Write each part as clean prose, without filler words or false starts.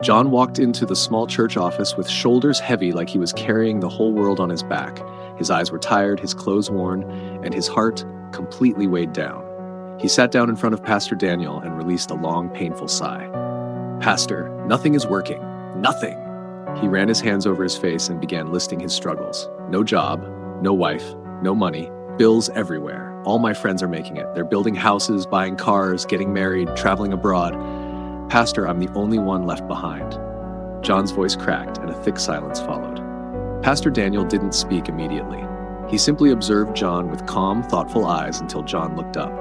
John walked into the small church office with shoulders heavy like he was carrying the whole world on his back. His eyes were tired, his clothes worn, and his heart completely weighed down. He sat down in front of Pastor Daniel and released a long, painful sigh. "Pastor, nothing is working. Nothing." He ran his hands over his face and began listing his struggles. No job, no wife, no money, bills everywhere. All my friends are making it. They're building houses, buying cars, getting married, traveling abroad. Pastor, I'm the only one left behind. John's voice cracked and a thick silence followed. Pastor Daniel didn't speak immediately. He simply observed John with calm, thoughtful eyes until John looked up.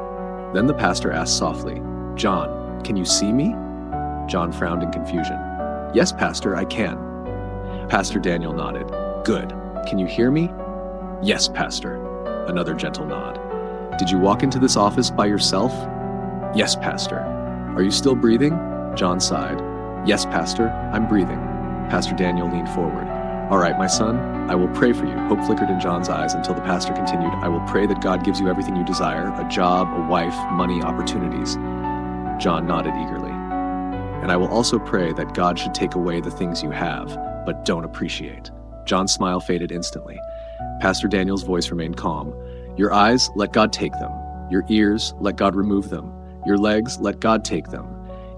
Then the pastor asked softly, "John, can you see me?" John frowned in confusion. "Yes, Pastor, I can." Pastor Daniel nodded. "Good. Can you hear me?" "Yes, Pastor." Another gentle nod. "Did you walk into this office by yourself?" "Yes, Pastor." "Are you still breathing?" John sighed. "Yes, Pastor, I'm breathing." Pastor Daniel leaned forward. "All right, my son, I will pray for you." Hope flickered in John's eyes until the pastor continued, "I will pray that God gives you everything you desire, a job, a wife, money, opportunities." John nodded eagerly. "And I will also pray that God should take away the things you have, but don't appreciate." John's smile faded instantly. Pastor Daniel's voice remained calm. "Your eyes, let God take them. Your ears, let God remove them. Your legs, let God take them.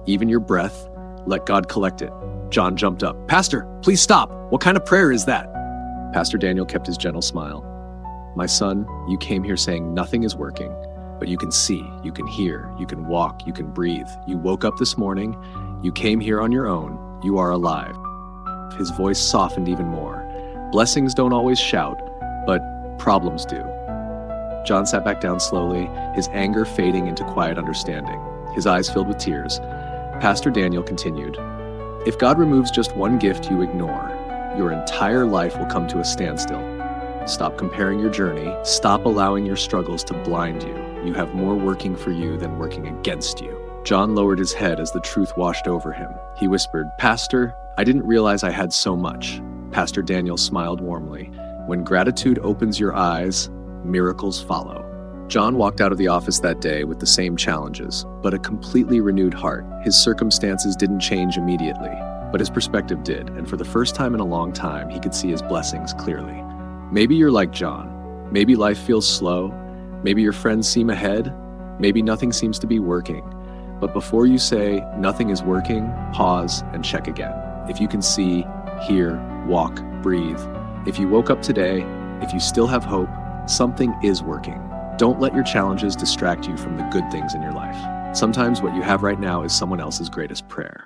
Even your breath, let God collect it." John jumped up. "Pastor, please stop. What kind of prayer is that?" Pastor Daniel kept his gentle smile. "My son, you came here saying nothing is working, but you can see, you can hear, you can walk, you can breathe. You woke up this morning. You came here on your own. You are alive." His voice softened even more. "Blessings don't always shout, but problems do." John sat back down slowly, his anger fading into quiet understanding. His eyes filled with tears. Pastor Daniel continued, "If God removes just one gift you ignore, your entire life will come to a standstill. Stop comparing your journey. Stop allowing your struggles to blind you. You have more working for you than working against you." John lowered his head as the truth washed over him. He whispered, "Pastor, I didn't realize I had so much." Pastor Daniel smiled warmly. "When gratitude opens your eyes, miracles follow." John walked out of the office that day with the same challenges, but a completely renewed heart. His circumstances didn't change immediately, but his perspective did, and for the first time in a long time, he could see his blessings clearly. Maybe you're like John. Maybe life feels slow. Maybe your friends seem ahead. Maybe nothing seems to be working. But before you say nothing is working, pause and check again. If you can see, hear, walk, breathe, if you woke up today, if you still have hope, something is working. Don't let your challenges distract you from the good things in your life. Sometimes what you have right now is someone else's greatest prayer.